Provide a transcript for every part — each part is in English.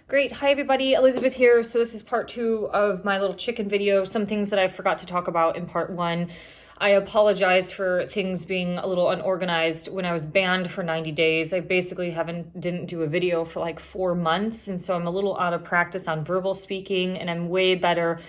Great. Hi, everybody. Elizabeth here. So this is part 2 of my little chicken video. Some things that I forgot to talk about in part 1. I apologize for things being a little unorganized. When I was banned for 90 days, I basically didn't do a video for like 4 months. And so I'm a little out of practice on verbal speaking, and I'm way better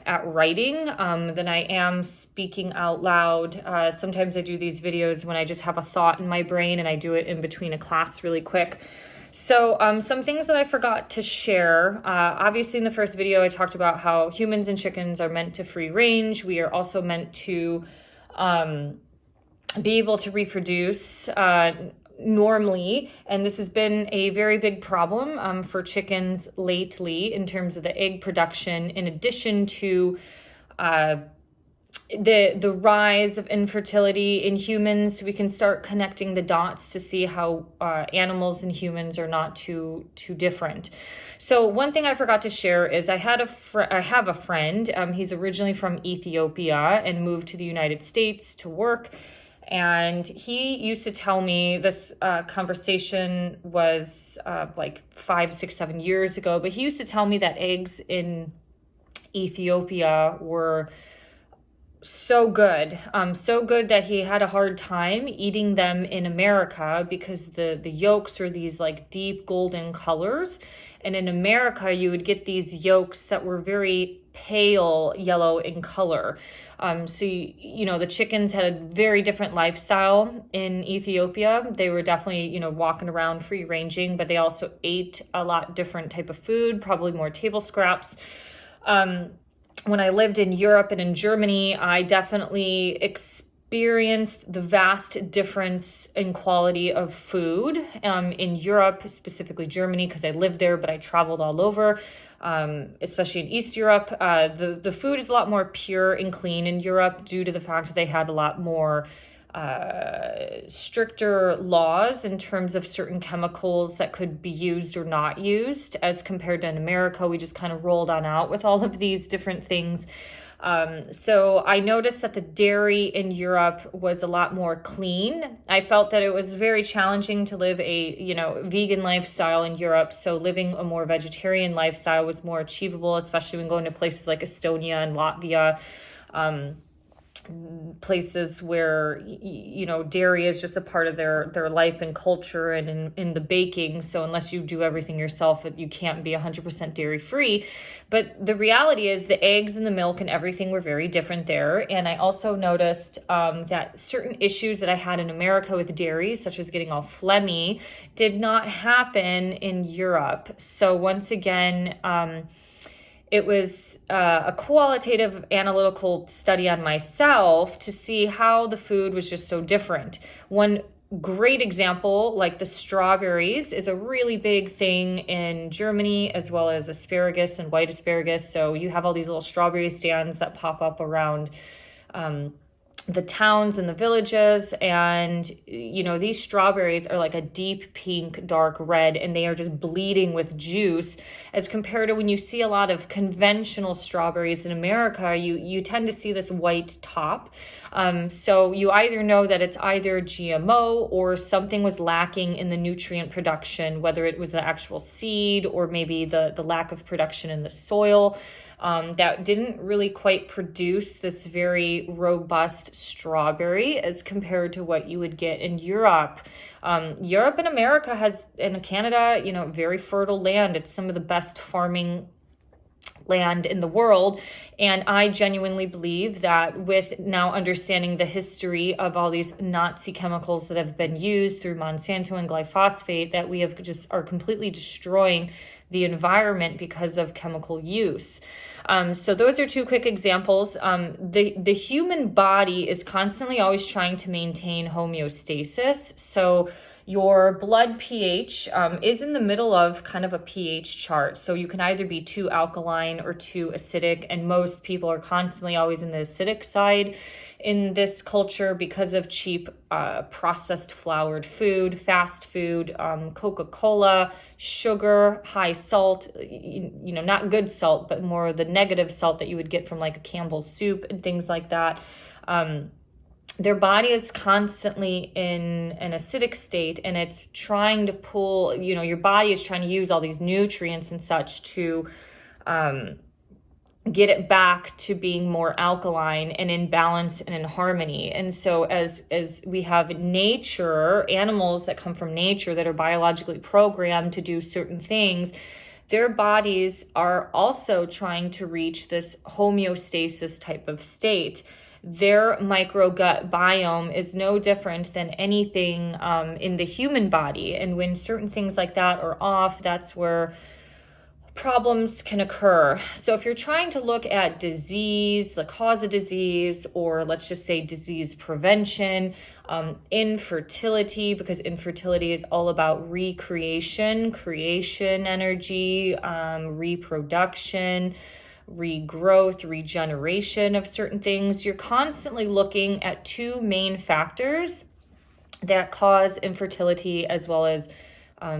at writing than I am speaking out loud. Sometimes I do these videos when I just have a thought in my brain and I do it in between a class really quick. So some things that I forgot to share. Obviously in the first video, I talked about how humans and chickens are meant to free range. We are also meant to be able to reproduce normally. And this has been a very big problem for chickens lately in terms of the egg production, in addition to the rise of infertility in humans. We can start connecting the dots to see how animals and humans are not too different. So one thing I forgot to share is I have a friend. He's originally from Ethiopia and moved to the United States to work. And he used to tell me, this conversation was like 5, 6, 7 years ago, but he used to tell me that eggs in Ethiopia were so good that he had a hard time eating them in America because the yolks are these like deep golden colors. And in America, you would get these yolks that were very pale yellow in color. So, the chickens had a very different lifestyle in Ethiopia. They were definitely, walking around free ranging, but they also ate a lot different type of food, probably more table scraps. When I lived in Europe and in Germany, I definitely experienced the vast difference in quality of food. In Europe, specifically Germany, because I lived there, but I traveled all over, especially in East Europe. The food is a lot more pure and clean in Europe due to the fact that they had a lot more stricter laws in terms of certain chemicals that could be used or not used, as compared to in America. We just kind of rolled on out with all of these different things. So I noticed that the dairy in Europe was a lot more clean. I felt that it was very challenging to live a, vegan lifestyle in Europe. So living a more vegetarian lifestyle was more achievable, especially when going to places like Estonia and Latvia. Places where dairy is just a part of their life and culture, and in the baking. So unless you do everything yourself, you can't be 100% dairy free. But the reality is the eggs and the milk and everything were very different there. And I also noticed that certain issues that I had in America with dairy, such as getting all phlegmy, did not happen in Europe. So once again, it was a qualitative analytical study on myself to see how the food was just so different. One great example, like the strawberries, is a really big thing in Germany, as well as asparagus and white asparagus. So you have all these little strawberry stands that pop up around the towns and the villages, and these strawberries are like a deep pink, dark red, and they are just bleeding with juice, as compared to when you see a lot of conventional strawberries in America, you tend to see this white top. So you either know that it's either GMO or something was lacking in the nutrient production, whether it was the actual seed or maybe the lack of production in the soil. That didn't really quite produce this very robust strawberry as compared to what you would get in Europe. Europe and America and Canada, very fertile land. It's some of the best farming land in the world. And I genuinely believe that with now understanding the history of all these Nazi chemicals that have been used through Monsanto and glyphosate, that we are completely destroying the environment because of chemical use. So those are two quick examples. The human body is constantly always trying to maintain homeostasis. So your blood pH is in the middle of kind of a pH chart. So you can either be too alkaline or too acidic, and most people are constantly always in the acidic side in this culture because of cheap processed floured food, fast food, Coca-Cola, sugar, high salt, not good salt, but more the negative salt that you would get from like a Campbell's soup and things like that. their body is constantly in an acidic state, and it's trying to pull, your body is trying to use all these nutrients and such to get it back to being more alkaline and in balance and in harmony. And so as we have nature, animals that come from nature that are biologically programmed to do certain things, their bodies are also trying to reach this homeostasis type of state. Their microgut biome is no different than anything in the human body. And when certain things like that are off, that's where problems can occur. So if you're trying to look at disease, the cause of disease, or let's just say disease prevention, infertility, because infertility is all about recreation, creation energy, reproduction, regrowth, regeneration of certain things, you're constantly looking at two main factors that cause infertility as well as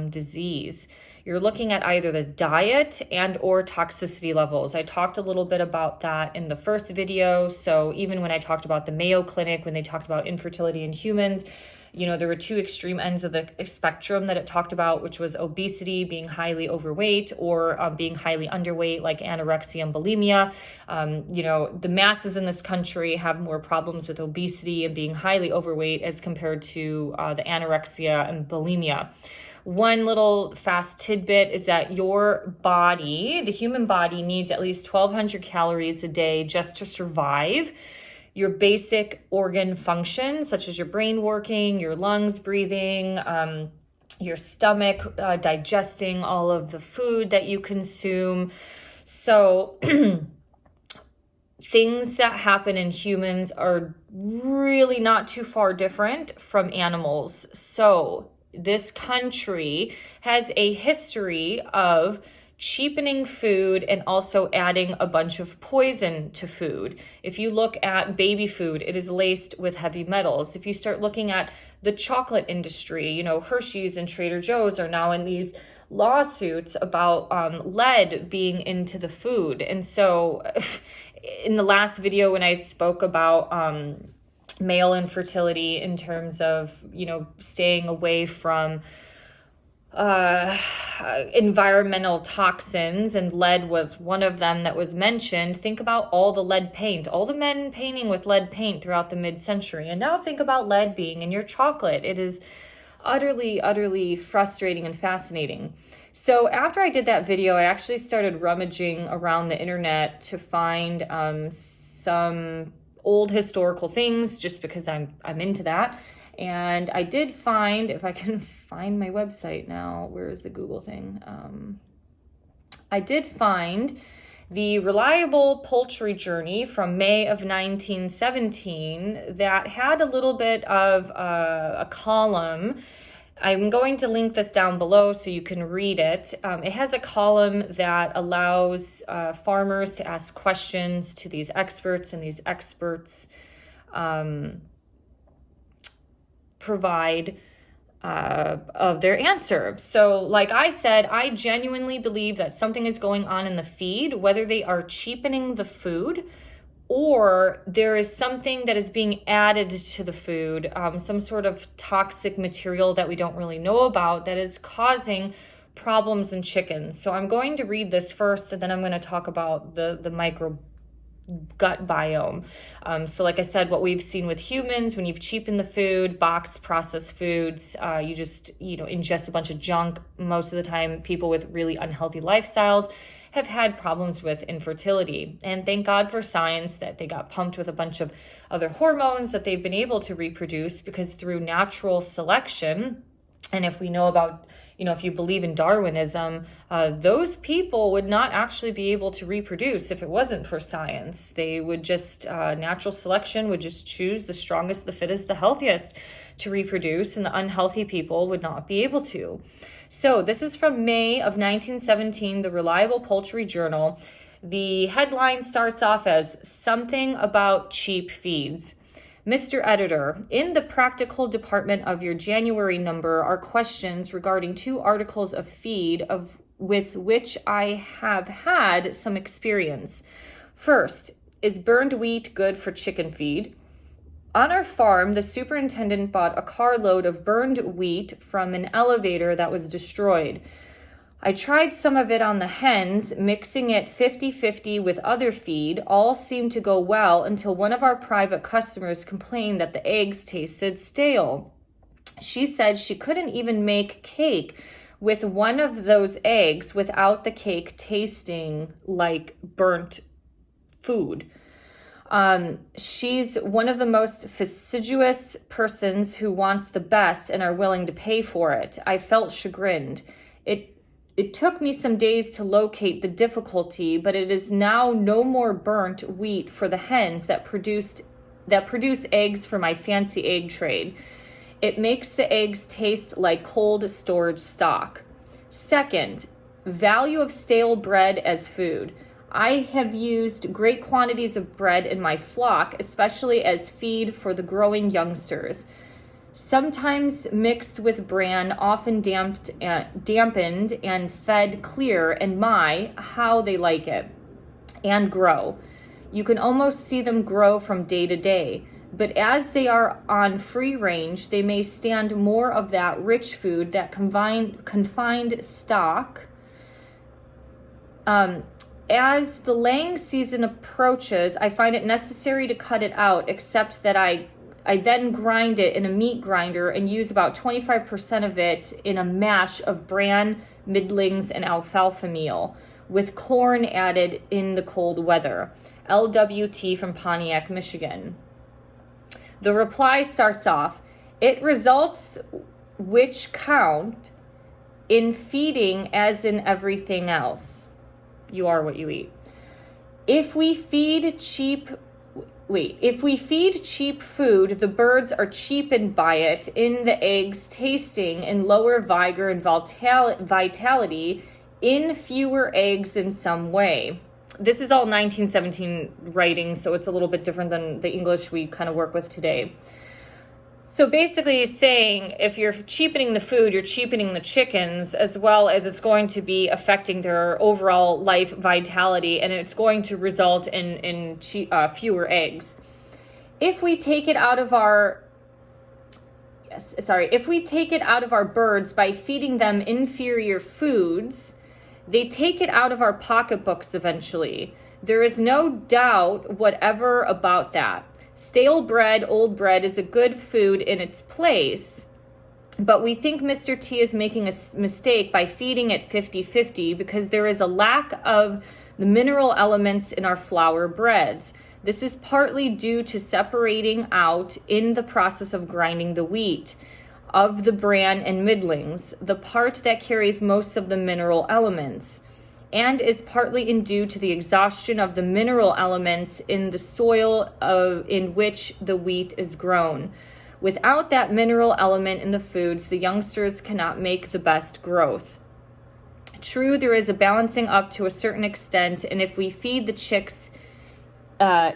disease. You're looking at either the diet and or toxicity levels. I talked a little bit about that in the first video. So even when I talked about the Mayo Clinic, when they talked about infertility in humans, there were two extreme ends of the spectrum that it talked about, which was obesity, being highly overweight, or being highly underweight, like anorexia and bulimia. The masses in this country have more problems with obesity and being highly overweight as compared to the anorexia and bulimia. One little fast tidbit is that your body, the human body, needs at least 1,200 calories a day just to survive. Your basic organ functions, such as your brain working, your lungs breathing, your stomach digesting all of the food that you consume. So things that happen in humans are really not too far different from animals. So this country has a history of cheapening food and also adding a bunch of poison to food. If you look at baby food, it is laced with heavy metals. If you start looking at the chocolate industry, Hershey's and Trader Joe's are now in these lawsuits about lead being into the food. And so in the last video when I spoke about male infertility in terms of, staying away from environmental toxins, and lead was one of them that was mentioned. Think about all the lead paint, all the men painting with lead paint throughout the mid-century. And now think about lead being in your chocolate. It is utterly, utterly frustrating and fascinating. So after I did that video, I actually started rummaging around the internet to find some old historical things, just because I'm into that. And I did find, if I can find my website now, where is the Google thing? I did find the Reliable Poultry Journey from May of 1917 that had a little bit of a column. I'm going to link this down below so you can read it. It has a column that allows farmers to ask questions to these experts, and these experts provide of their answer. So like I said, I genuinely believe that something is going on in the feed, whether they are cheapening the food or there is something that is being added to the food, some sort of toxic material that we don't really know about that is causing problems in chickens. So I'm going to read this first, and then I'm going to talk about the micro gut biome. So like I said, what we've seen with humans, when you've cheapened the food, boxed processed foods, you just, ingest a bunch of junk. Most of the time, people with really unhealthy lifestyles have had problems with infertility. And thank God for science that they got pumped with a bunch of other hormones that they've been able to reproduce, because through natural selection, and if we know about, if you believe in Darwinism, those people would not actually be able to reproduce if it wasn't for science. They would just, natural selection would just choose the strongest, the fittest, the healthiest to reproduce, and the unhealthy people would not be able to. So this is from May of 1917, the Reliable Poultry Journal. The headline starts off as something about cheap feeds. Mr. Editor, in the practical department of your January number are questions regarding 2 articles of feed with which I have had some experience. First, is burned wheat good for chicken feed? On our farm, the superintendent bought a carload of burned wheat from an elevator that was destroyed. I tried some of it on the hens, mixing it 50-50 with other feed. All seemed to go well until one of our private customers complained that the eggs tasted stale. She said she couldn't even make cake with one of those eggs without the cake tasting like burnt food. She's one of the most fastidious persons who wants the best and are willing to pay for it. I felt chagrined. It took me some days to locate the difficulty, but it is now no more burnt wheat for the hens that produce eggs for my fancy egg trade. It makes the eggs taste like cold storage stock. Second, value of stale bread as food. I have used great quantities of bread in my flock, especially as feed for the growing youngsters. Sometimes mixed with bran, often dampened and fed clear, and how they like it and grow. You can almost see them grow from day to day. But as they are on free range, they may stand more of that rich food, that confined stock. As the laying season approaches, I find it necessary to cut it out, except that I then grind it in a meat grinder and use about 25% of it in a mash of bran, middlings, and alfalfa meal, with corn added in the cold weather. LWT from Pontiac, Michigan. The reply starts off, it results which count in feeding as in everything else. You are what you eat. If we feed cheap food, the birds are cheapened by it in the eggs tasting in lower vigor and vitality, in fewer eggs in some way. This is all 1917 writing, so it's a little bit different than the English we kind of work with today. So basically he's saying if you're cheapening the food, you're cheapening the chickens, as well as it's going to be affecting their overall life vitality, and it's going to result in fewer eggs. If we take it out of our birds by feeding them inferior foods, they take it out of our pocketbooks eventually. There is no doubt whatever about that. Stale bread, old bread is a good food in its place, but we think Mr. T is making a mistake by feeding it 50-50 because there is a lack of the mineral elements in our flour breads. This is partly due to separating out in the process of grinding the wheat of the bran and middlings, the part that carries most of the mineral elements, and is partly due to the exhaustion of the mineral elements in the soil in which the wheat is grown. Without that mineral element in the foods, the youngsters cannot make the best growth. True, there is a balancing up to a certain extent, and if we feed the chicks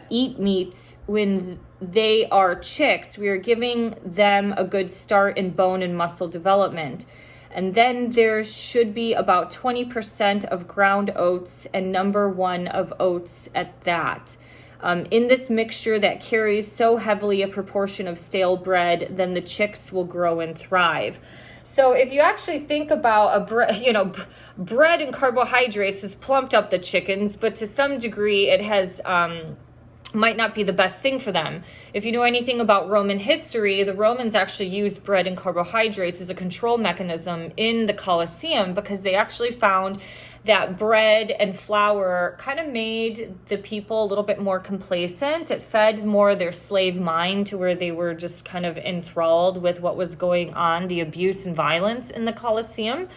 eat meats when they are chicks, we are giving them a good start in bone and muscle development. And then there should be about 20% of ground oats and number one of oats at that. In this mixture that carries so heavily a proportion of stale bread, then the chicks will grow and thrive. So if you actually think about bread and carbohydrates has plumped up the chickens, but to some degree it has might not be the best thing for them. If you know anything about Roman history, the Romans actually used bread and carbohydrates as a control mechanism in the Colosseum because they actually found that bread and flour kind of made the people a little bit more complacent. It fed more their slave mind to where they were just kind of enthralled with what was going on, the abuse and violence in the Colosseum.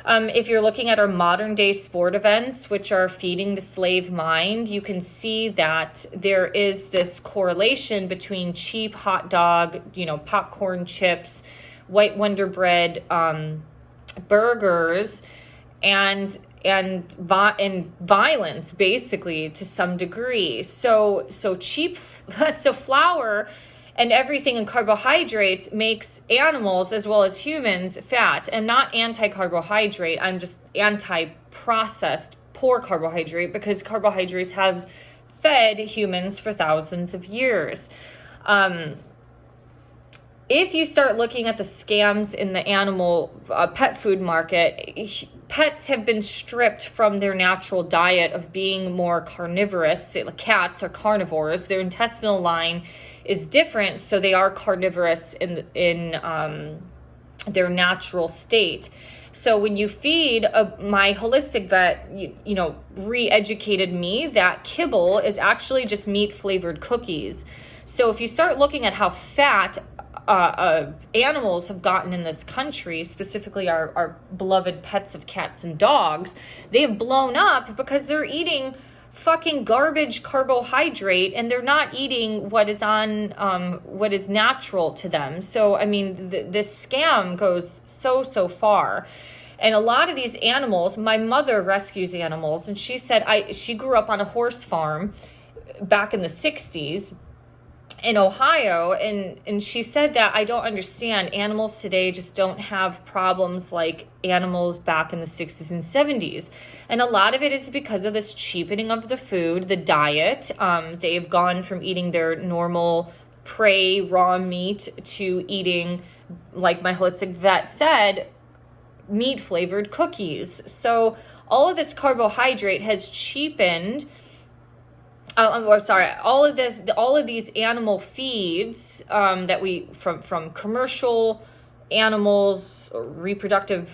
If you're looking at our modern day sport events, which are feeding the slave mind, you can see that there is this correlation between cheap hot dog, popcorn chips, white Wonder Bread, burgers, and violence, basically, to some degree. So flour and everything in carbohydrates makes animals as well as humans fat. I'm not anti-carbohydrate. I'm just anti-processed poor carbohydrate because carbohydrates have fed humans for thousands of years. If you start looking at the scams in the animal pet food market, pets have been stripped from their natural diet of being more carnivorous. Cats are carnivores. Their intestinal line is different, so they are carnivorous in their natural state. So when you feed my holistic vet, re-educated me that kibble is actually just meat flavored cookies. So if you start looking at how fat animals have gotten in this country, specifically our beloved pets of cats and dogs, they have blown up because they're eating fucking garbage carbohydrate, and they're not eating what is natural to them. So I mean, this scam goes so far. And a lot of these animals, my mother rescues animals, and she said she grew up on a horse farm back in the 60s in Ohio, and she said that I don't understand, animals today just don't have problems like animals back in the 60s and 70s. And a lot of it is because of this cheapening of the food, the diet. They've gone from eating their normal prey raw meat to eating, like my holistic vet said, meat flavored cookies. So all of this carbohydrate has cheapened. All of these animal feeds that we from commercial animals, reproductive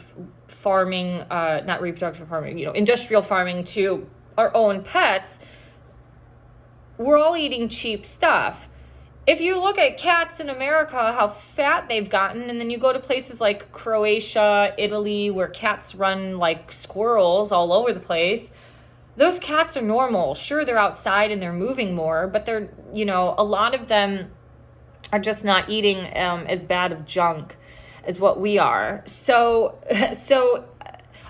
farming, not reproductive farming, industrial farming, to our own pets, we're all eating cheap stuff. If you look at cats in America, how fat they've gotten, and then you go to places like Croatia, Italy, where cats run like squirrels all over the place, those cats are normal. Sure, they're outside and they're moving more, but they're, a lot of them are just not eating as bad of junk as what we are. So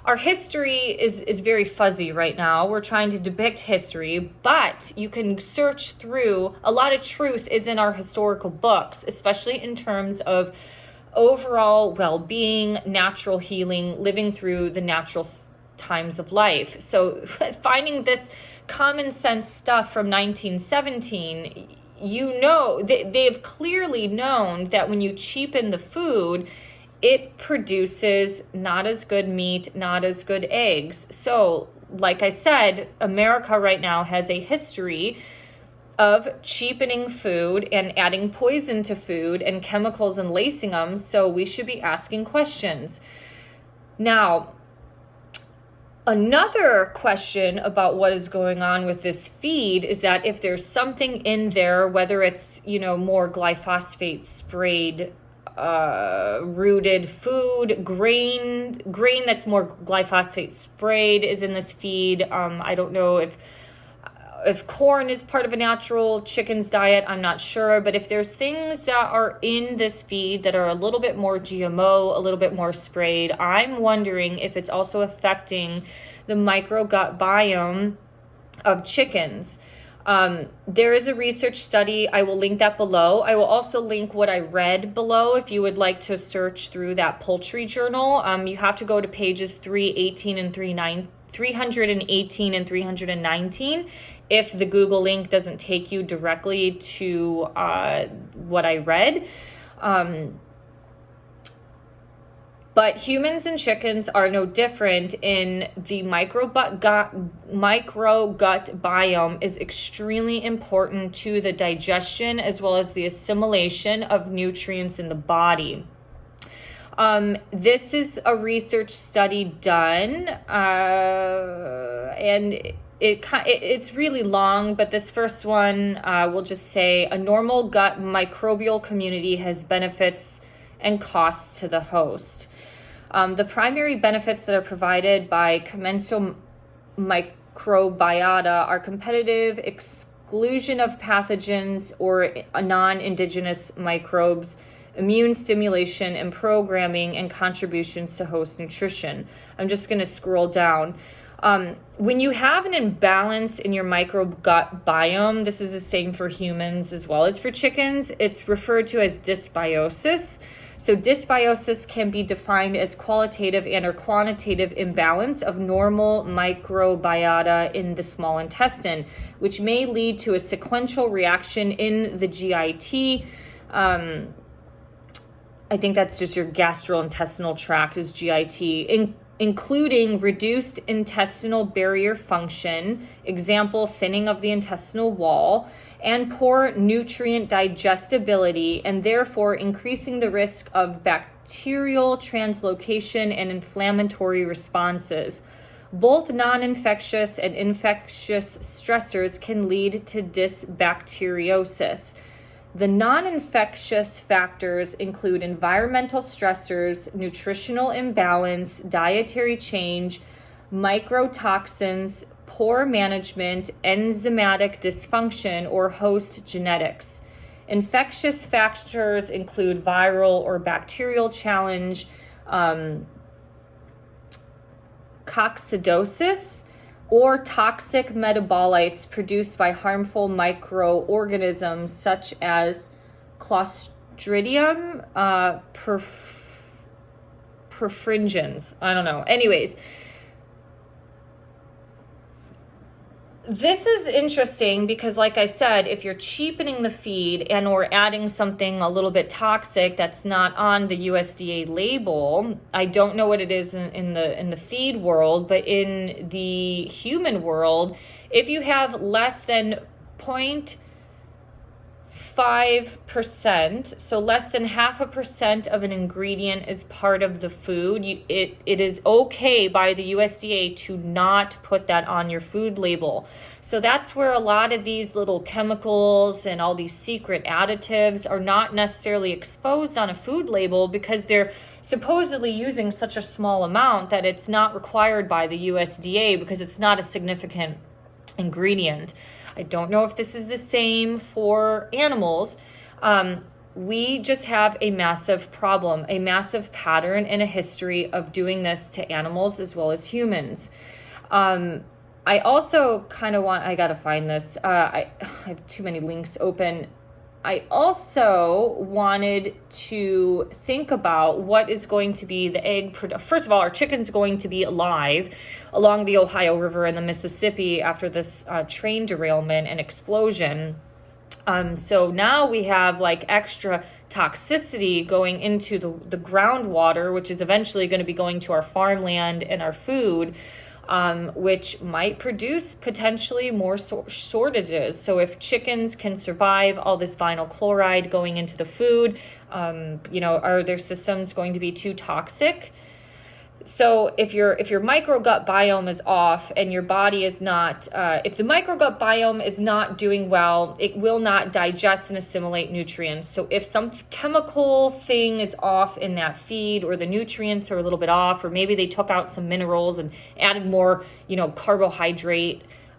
our history is very fuzzy right now. We're trying to depict history, but you can search through. A lot of truth is in our historical books, especially in terms of overall well-being, natural healing, living through the natural times of life. So finding this common sense stuff from 1917, they've clearly known that when you cheapen the food, it produces not as good meat, not as good eggs. So like I said, America right now has a history of cheapening food and adding poison to food and chemicals and lacing them. So we should be asking questions. Now, another question about what is going on with this feed is that if there's something in there, whether it's, more glyphosate sprayed, rooted food, grain that's more glyphosate sprayed is in this feed. I don't know if corn is part of a natural chicken's diet, I'm not sure. But if there's things that are in this feed that are a little bit more GMO, a little bit more sprayed, I'm wondering if it's also affecting the gut biome of chickens. There is a research study. I will link that below. I will also link what I read below if you would like to search through that Poultry journal. You have to go to pages 318 and 318 and 319 if the Google link doesn't take you directly to what I read. But humans and chickens are no different in the microgut biome is extremely important to the digestion as well as the assimilation of nutrients in the body. This is a research study done, and it's really long, but this first one will just say a normal gut microbial community has benefits and costs to the host. The primary benefits that are provided by commensal microbiota are competitive exclusion of pathogens or non-indigenous microbes, immune stimulation and programming, and contributions to host nutrition. I'm just going to scroll down. When you have an imbalance in your microgut biome, this is the same for humans as well as for chickens, it's referred to as dysbiosis. So dysbiosis can be defined as qualitative and or quantitative imbalance of normal microbiota in the small intestine, which may lead to a sequential reaction in the GIT. I think that's just your gastrointestinal tract is GIT, including reduced intestinal barrier function, example, thinning of the intestinal wall, and poor nutrient digestibility, and therefore increasing the risk of bacterial translocation and inflammatory responses. Both non-infectious and infectious stressors can lead to dysbacteriosis. The non-infectious factors include environmental stressors, nutritional imbalance, dietary change, microtoxins, poor management, enzymatic dysfunction, or host genetics. Infectious factors include viral or bacterial challenge, coccidosis, or toxic metabolites produced by harmful microorganisms such as Clostridium perfringens. I don't know. Anyways, this is interesting because, like I said, if you're cheapening the feed and or adding something a little bit toxic that's not on the USDA label, I don't know what it is in the feed world, but in the human world, if you have less than 0.5%, so less than 0.5% of an ingredient is part of the food, it is okay by the USDA to not put that on your food label. So that's where a lot of these little chemicals and all these secret additives are not necessarily exposed on a food label because they're supposedly using such a small amount that it's not required by the USDA because it's not a significant ingredient. I don't know if this is the same for animals. We just have a massive problem, a massive pattern and a history of doing this to animals as well as humans. I also kind of I got to find this. I have too many links open. I also wanted to think about what is going to be the egg production. First of all, our chicken's going to be alive along the Ohio River and the Mississippi after this train derailment and explosion. So now we have like extra toxicity going into the groundwater, which is eventually going to be going to our farmland and our food, which might produce potentially more shortages. So if chickens can survive all this vinyl chloride going into the food, are their systems going to be too toxic? So if your microgut biome is off and your body is not, if the microgut biome is not doing well, it will not digest and assimilate nutrients. So if some chemical thing is off in that feed, or the nutrients are a little bit off, or maybe they took out some minerals and added more, carbohydrate